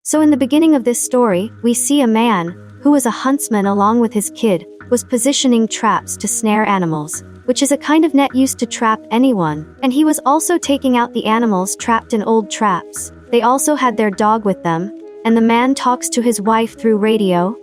So in the beginning of this story, we see a man, who was a huntsman along with his kid, was positioning traps to snare animals, which is a kind of net used to trap anyone, and he was also taking out the animals trapped in old traps. They also had their dog with them, and the man talks to his wife through radio,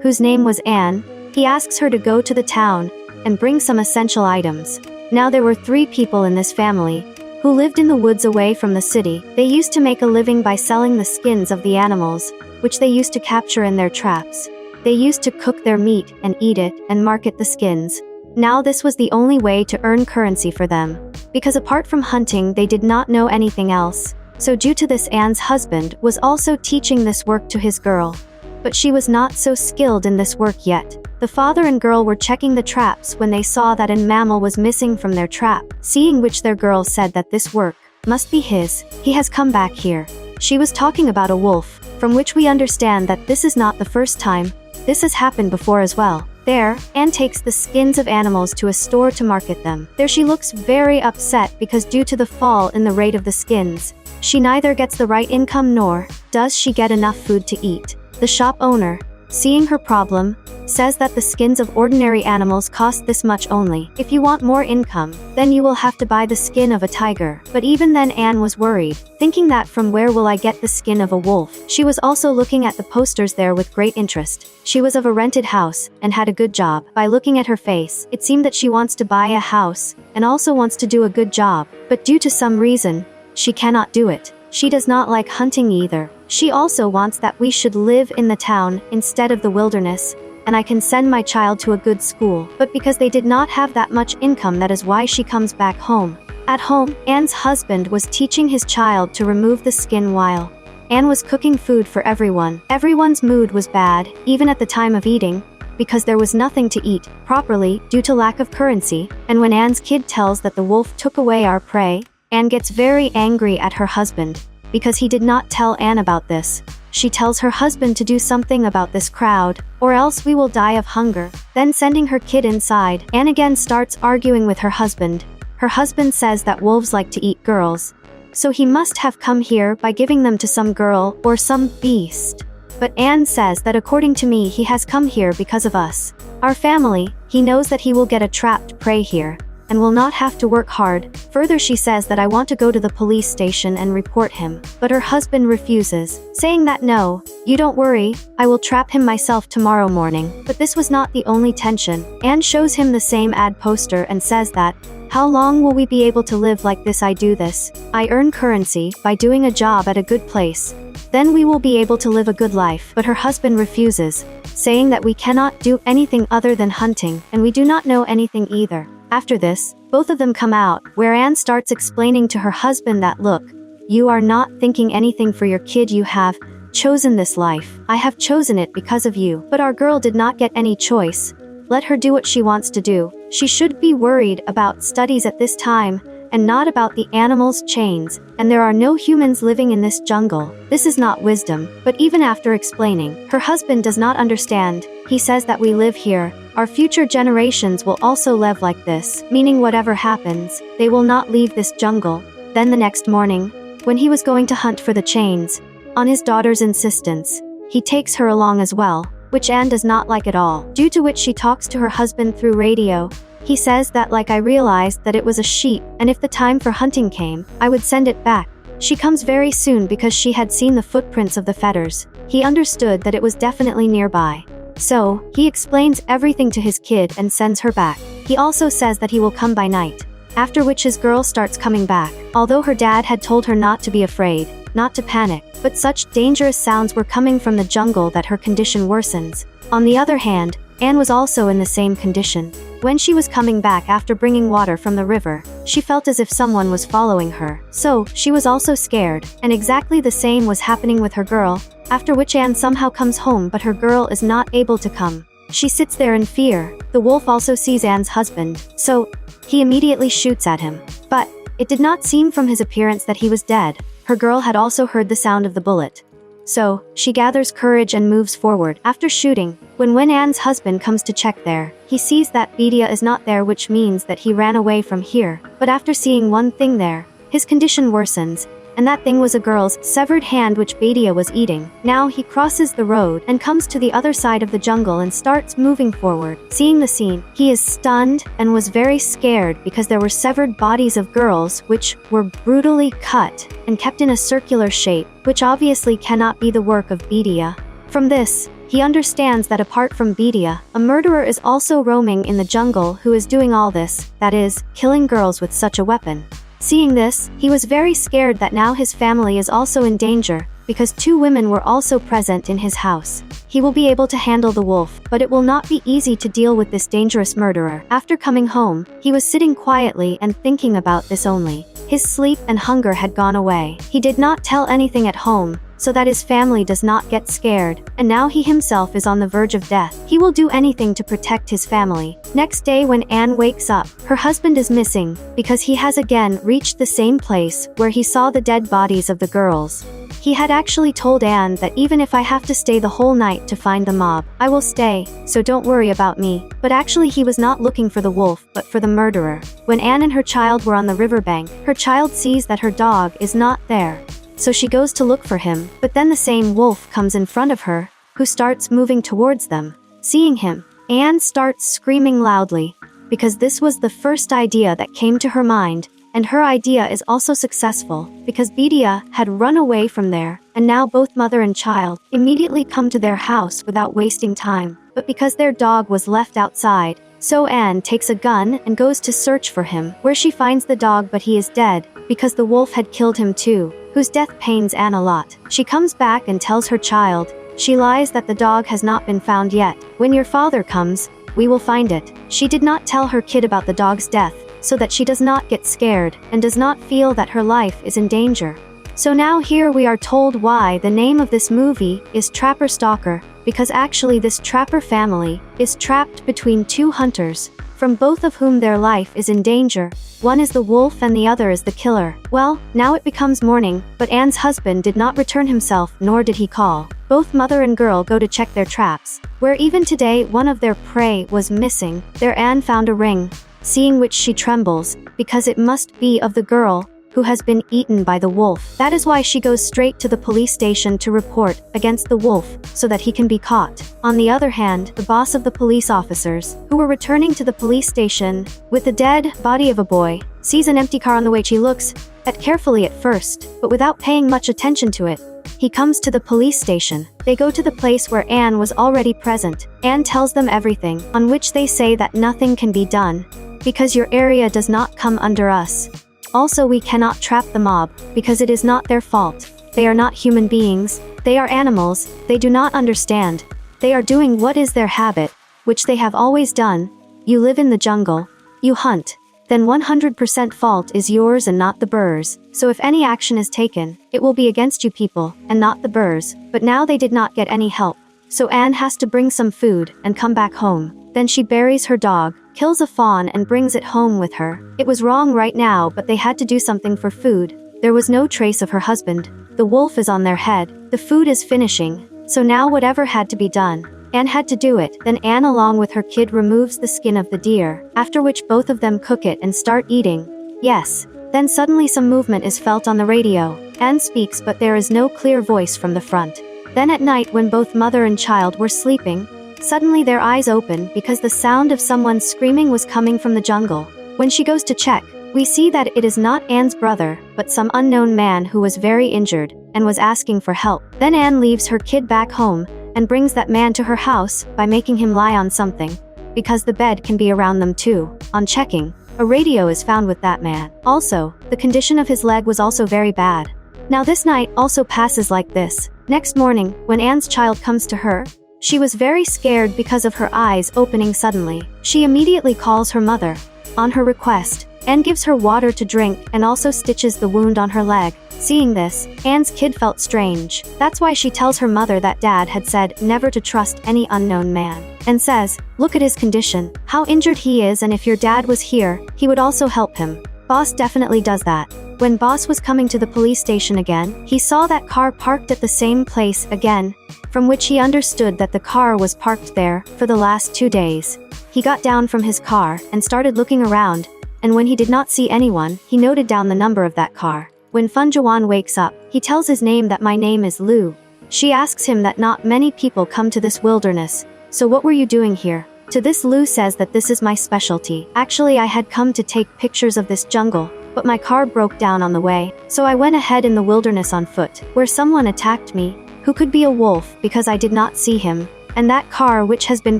whose name was Anne. He asks her to go to the town and bring some essential items. Now there were 3 people in this family who lived in the woods away from the city. They used to make a living by selling the skins of the animals, which they used to capture in their traps. They used to cook their meat and eat it and market the skins. Now this was the only way to earn currency for them, because apart from hunting they did not know anything else. So due to this, Anne's husband was also teaching this work to his girl. But she was not so skilled in this work yet. The father and girl were checking the traps when they saw that an mammal was missing from their trap, seeing which their girl said that this work must be his. He has come back here. She was talking about a wolf, from which we understand that this is not the first time. This has happened before as well. There, Anne takes the skins of animals to a store to market them. There she looks very upset because due to the fall in the rate of the skins, she neither gets the right income nor does she get enough food to eat. The shop owner, seeing her problem, says that the skins of ordinary animals cost this much only. If you want more income, then you will have to buy the skin of a tiger. But even then Anne was worried, thinking that from where will I get the skin of a wolf? She was also looking at the posters there with great interest. She was of a rented house and had a good job. By looking at her face, it seemed that she wants to buy a house and also wants to do a good job. But due to some reason, she cannot do it. She does not like hunting either. She also wants that we should live in the town instead of the wilderness, and I can send my child to a good school. But because they did not have that much income, that is why she comes back home. At home, Anne's husband was teaching his child to remove the skin while Anne was cooking food for everyone. Everyone's mood was bad, even at the time of eating, because there was nothing to eat properly due to lack of currency. And when Anne's kid tells that the wolf took away our prey, Anne gets very angry at her husband, because he did not tell Anne about this. She tells her husband to do something about this crowd, or else we will die of hunger. Then sending her kid inside, Anne again starts arguing with her husband. Her husband says that wolves like to eat girls, so he must have come here by giving them to some girl or some beast. But Anne says that according to me he has come here because of us, our family. He knows that he will get a trapped prey here, and will not have to work hard. Further, she says that I want to go to the police station and report him. But her husband refuses, saying that no, you don't worry, I will trap him myself tomorrow morning. But this was not the only tension. Anne shows him the same ad poster and says that, how long will we be able to live like this? I do this. I earn currency by doing a job at a good place. Then we will be able to live a good life. But her husband refuses, saying that we cannot do anything other than hunting, and we do not know anything either. After this, both of them come out, where Anne starts explaining to her husband that look, you are not thinking anything for your kid, you have chosen this life. I have chosen it because of you. But our girl did not get any choice. Let her do what she wants to do. She should be worried about studies at this time, and not about the animals' chains, and there are no humans living in this jungle. This is not wisdom. But even after explaining, her husband does not understand. He says that we live here, our future generations will also live like this, meaning whatever happens, they will not leave this jungle. Then the next morning, when he was going to hunt for the chains, on his daughter's insistence, he takes her along as well, which Anne does not like at all, due to which she talks to her husband through radio. He says that like I realized that it was a sheep, and if the time for hunting came, I would send it back. She comes very soon because she had seen the footprints of the fetters. He understood that it was definitely nearby. So, he explains everything to his kid and sends her back. He also says that he will come by night. After which his girl starts coming back, although her dad had told her not to be afraid, not to panic, but such dangerous sounds were coming from the jungle that her condition worsens. On the other hand, Anne was also in the same condition. When she was coming back after bringing water from the river, she felt as if someone was following her. So, she was also scared, and exactly the same was happening with her girl, after which Anne somehow comes home but her girl is not able to come. She sits there in fear. The wolf also sees Anne's husband, so he immediately shoots at him. But it did not seem from his appearance that he was dead. Her girl had also heard the sound of the bullet. So, she gathers courage and moves forward. After shooting, when Anne's husband comes to check there, he sees that Bedia is not there, which means that he ran away from here. But after seeing one thing there, his condition worsens, and that thing was a girl's severed hand which Badia was eating. Now he crosses the road and comes to the other side of the jungle and starts moving forward. Seeing the scene, he is stunned and was very scared because there were severed bodies of girls which were brutally cut and kept in a circular shape, which obviously cannot be the work of Badia. From this, he understands that apart from Badia, a murderer is also roaming in the jungle who is doing all this, that is, killing girls with such a weapon. Seeing this, he was very scared that now his family is also in danger, because 2 women were also present in his house. He will be able to handle the wolf, but it will not be easy to deal with this dangerous murderer. After coming home, he was sitting quietly and thinking about this only. His sleep and hunger had gone away. He did not tell anything at home, so that his family does not get scared, and now he himself is on the verge of death. He will do anything to protect his family. Next day when Anne wakes up, her husband is missing, because he has again reached the same place where he saw the dead bodies of the girls. He had actually told Anne that even if I have to stay the whole night to find the mob, I will stay, so don't worry about me. But actually he was not looking for the wolf, but for the murderer. When Anne and her child were on the riverbank, her child sees that her dog is not there. So she goes to look for him, but then the same wolf comes in front of her, who starts moving towards them. Seeing him, Anne starts screaming loudly, because this was the first idea that came to her mind, and her idea is also successful, because Badia had run away from there, and now both mother and child immediately come to their house without wasting time. But because their dog was left outside, so Anne takes a gun and goes to search for him, where she finds the dog but he is dead, because the wolf had killed him too, whose death pains Anne a lot. She comes back and tells her child, she lies that the dog has not been found yet. When your father comes, we will find it. She did not tell her kid about the dog's death, so that she does not get scared, and does not feel that her life is in danger. So now here we are told why the name of this movie is Trapper Stalker, because actually this trapper family is trapped between 2 hunters, from both of whom their life is in danger. One is the wolf and the other is the killer. Well, now it becomes morning, but Anne's husband did not return himself, nor did he call. Both mother and girl go to check their traps, where even today one of their prey was missing. There Anne found a ring, seeing which she trembles, because it must be of the girl who has been eaten by the wolf. That is why she goes straight to the police station to report against the wolf, so that he can be caught. On the other hand, the boss of the police officers, who were returning to the police station with the dead body of a boy, sees an empty car on the way. She looks at carefully at first, but without paying much attention to it. He comes to the police station. They go to the place where Anne was already present. Anne tells them everything, on which they say that nothing can be done, because your area does not come under us. Also, we cannot trap the mob, because it is not their fault. They are not human beings, they are animals, they do not understand. They are doing what is their habit, which they have always done. You live in the jungle, you hunt, then 100% fault is yours and not the Burrs. So if any action is taken, it will be against you people, and not the Burrs. But now they did not get any help. So Anne has to bring some food and come back home. Then she buries her dog, kills a fawn and brings it home with her. It was wrong right now, but they had to do something for food. There was no trace of her husband. The wolf is on their head. The food is finishing. So now whatever had to be done, Anne had to do it. Then Anne along with her kid removes the skin of the deer, after which both of them cook it and start eating. Yes. Then suddenly some movement is felt on the radio. Anne speaks but there is no clear voice from the front. Then at night when both mother and child were sleeping, suddenly their eyes open because the sound of someone screaming was coming from the jungle. When she goes to check, we see that it is not Anne's brother, but some unknown man who was very injured, and was asking for help. Then Anne leaves her kid back home, and brings that man to her house, by making him lie on something, because the bed can be around them too. On checking, a radio is found with that man. Also, the condition of his leg was also very bad. Now this night also passes like this. Next morning, when Anne's child comes to her, she was very scared because of her eyes opening suddenly. She immediately calls her mother. On her request, Anne gives her water to drink and also stitches the wound on her leg. Seeing this, Anne's kid felt strange. That's why she tells her mother that dad had said never to trust any unknown man. And says, look at his condition, how injured he is, and if your dad was here, he would also help him. Boss definitely does that. When Boss was coming to the police station again, he saw that car parked at the same place again, from which he understood that the car was parked there for the last 2 days. He got down from his car and started looking around, and when he did not see anyone, he noted down the number of that car. When Funjawan wakes up, he tells his name that my name is Lu. She asks him that not many people come to this wilderness, so what were you doing here? To this Lu says that this is my specialty. Actually, I had come to take pictures of this jungle, but my car broke down on the way, so I went ahead in the wilderness on foot, where someone attacked me, who could be a wolf because I did not see him, and that car which has been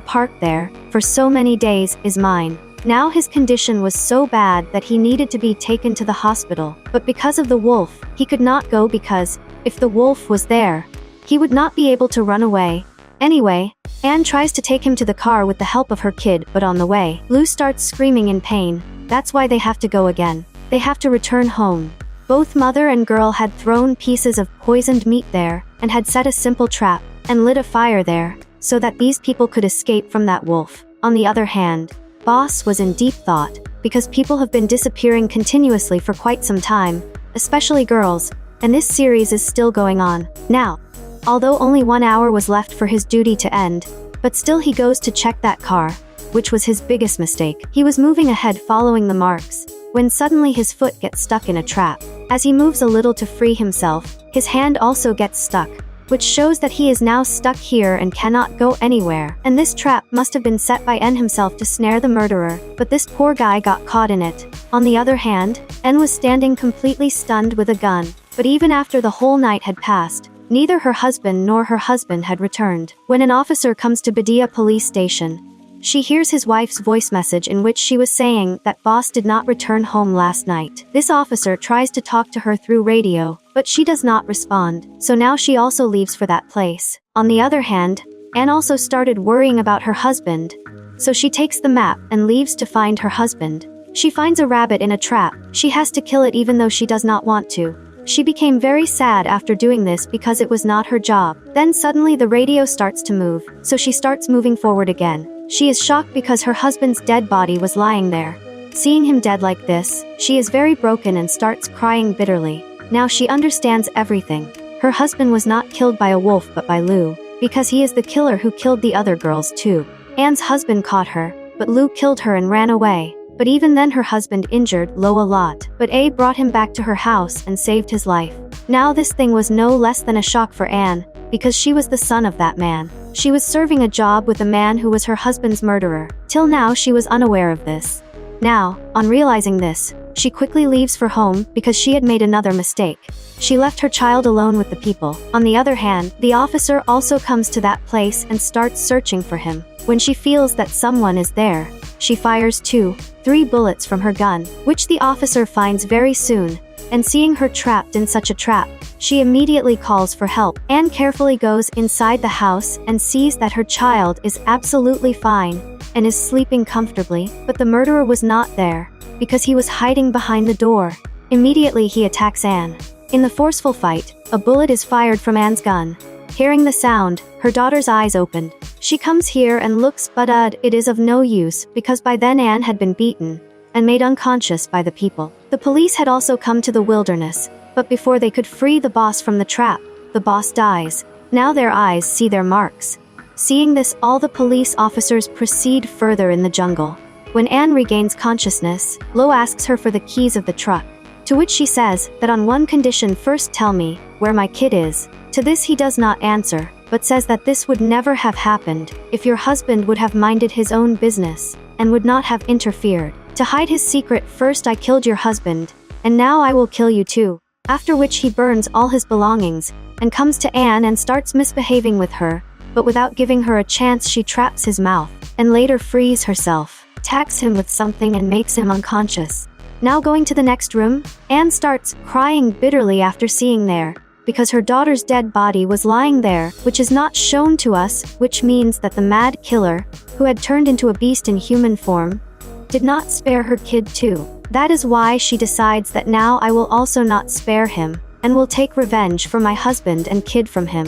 parked there for so many days is mine. Now his condition was so bad that he needed to be taken to the hospital, but because of the wolf, he could not go because, if the wolf was there, he would not be able to run away. Anyway, Anne tries to take him to the car with the help of her kid, but on the way, Lou starts screaming in pain. That's why they have to go again. They have to return home. Both mother and girl had thrown pieces of poisoned meat there, and had set a simple trap, and lit a fire there, so that these people could escape from that wolf. On the other hand, Boss was in deep thought, because people have been disappearing continuously for quite some time, especially girls, and this series is still going on. Now, although only 1 hour was left for his duty to end, but still he goes to check that car, which was his biggest mistake. He was moving ahead following the marks, when suddenly his foot gets stuck in a trap. As he moves a little to free himself, his hand also gets stuck, which shows that he is now stuck here and cannot go anywhere. And this trap must have been set by N himself to snare the murderer, but this poor guy got caught in it. On the other hand, N was standing completely stunned with a gun, but even after the whole night had passed, neither her husband nor her husband had returned. When an officer comes to Badia police station, she hears his wife's voice message in which she was saying that Boss did not return home last night. This officer tries to talk to her through radio, but she does not respond, so now she also leaves for that place. On the other hand, Anne also started worrying about her husband, so she takes the map and leaves to find her husband. She finds a rabbit in a trap. She has to kill it even though she does not want to. She became very sad after doing this because it was not her job. Then suddenly the radio starts to move, so she starts moving forward again. She is shocked because her husband's dead body was lying there. Seeing him dead like this, she is very broken and starts crying bitterly. Now she understands everything. Her husband was not killed by a wolf but by Lou, because he is the killer who killed the other girls too. Anne's husband caught her, but Lou killed her and ran away. But even then her husband injured Lo a lot, but A brought him back to her house and saved his life. Now this thing was no less than a shock for Anne, because she was the son of that man. She was serving a job with a man who was her husband's murderer. Till now she was unaware of this. Now, on realizing this, she quickly leaves for home because she had made another mistake. She left her child alone with the people. On the other hand, the officer also comes to that place and starts searching for him. When she feels that someone is there, she fires 2-3 bullets from her gun, which the officer finds very soon, and seeing her trapped in such a trap, she immediately calls for help. Anne carefully goes inside the house and sees that her child is absolutely fine and is sleeping comfortably, but the murderer was not there, because he was hiding behind the door. Immediately he attacks Anne. In the forceful fight, a bullet is fired from Anne's gun. Hearing the sound, her daughter's eyes opened. She comes here and looks, but it is of no use, because by then Anne had been beaten and made unconscious by the people. The police had also come to the wilderness, but before they could free the boss from the trap, the boss dies. Now their eyes see their marks. Seeing this, all the police officers proceed further in the jungle. When Anne regains consciousness, Lo asks her for the keys of the truck, to which she says that on one condition: first tell me where my kid is. To this he does not answer, but says that this would never have happened if your husband would have minded his own business and would not have interfered. To hide his secret, first I killed your husband, and now I will kill you too. After which he burns all his belongings, and comes to Anne and starts misbehaving with her, but without giving her a chance she traps his mouth, and later frees herself, attacks him with something and makes him unconscious. Now going to the next room, Anne starts crying bitterly after seeing there, because her daughter's dead body was lying there, which is not shown to us, which means that the mad killer, who had turned into a beast in human form, did not spare her kid too. That is why she decides that now I will also not spare him, and will take revenge for my husband and kid from him.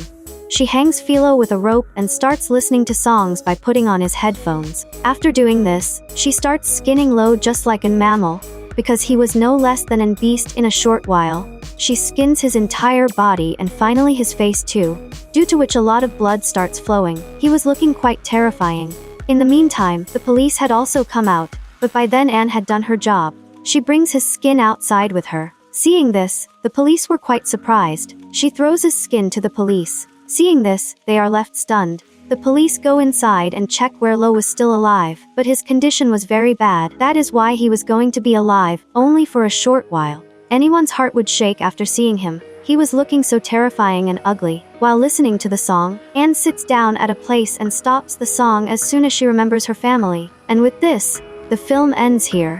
She hangs Philo with a rope and starts listening to songs by putting on his headphones. After doing this, she starts skinning Lo just like an mammal, because he was no less than an beast. In a short while, she skins his entire body and finally his face too, due to which a lot of blood starts flowing. He was looking quite terrifying. In the meantime, the police had also come out, but by then Anne had done her job. She brings his skin outside with her, Seeing this, the police were quite surprised. She throws his skin to the police. Seeing this, they are left stunned. The police go inside and check where Lo was still alive, but his condition was very bad. That is why he was going to be alive, only for a short while. Anyone's heart would shake after seeing him. He was looking so terrifying and ugly. While listening to the song, Anne sits down at a place and stops the song as soon as she remembers her family. And with this, the film ends here.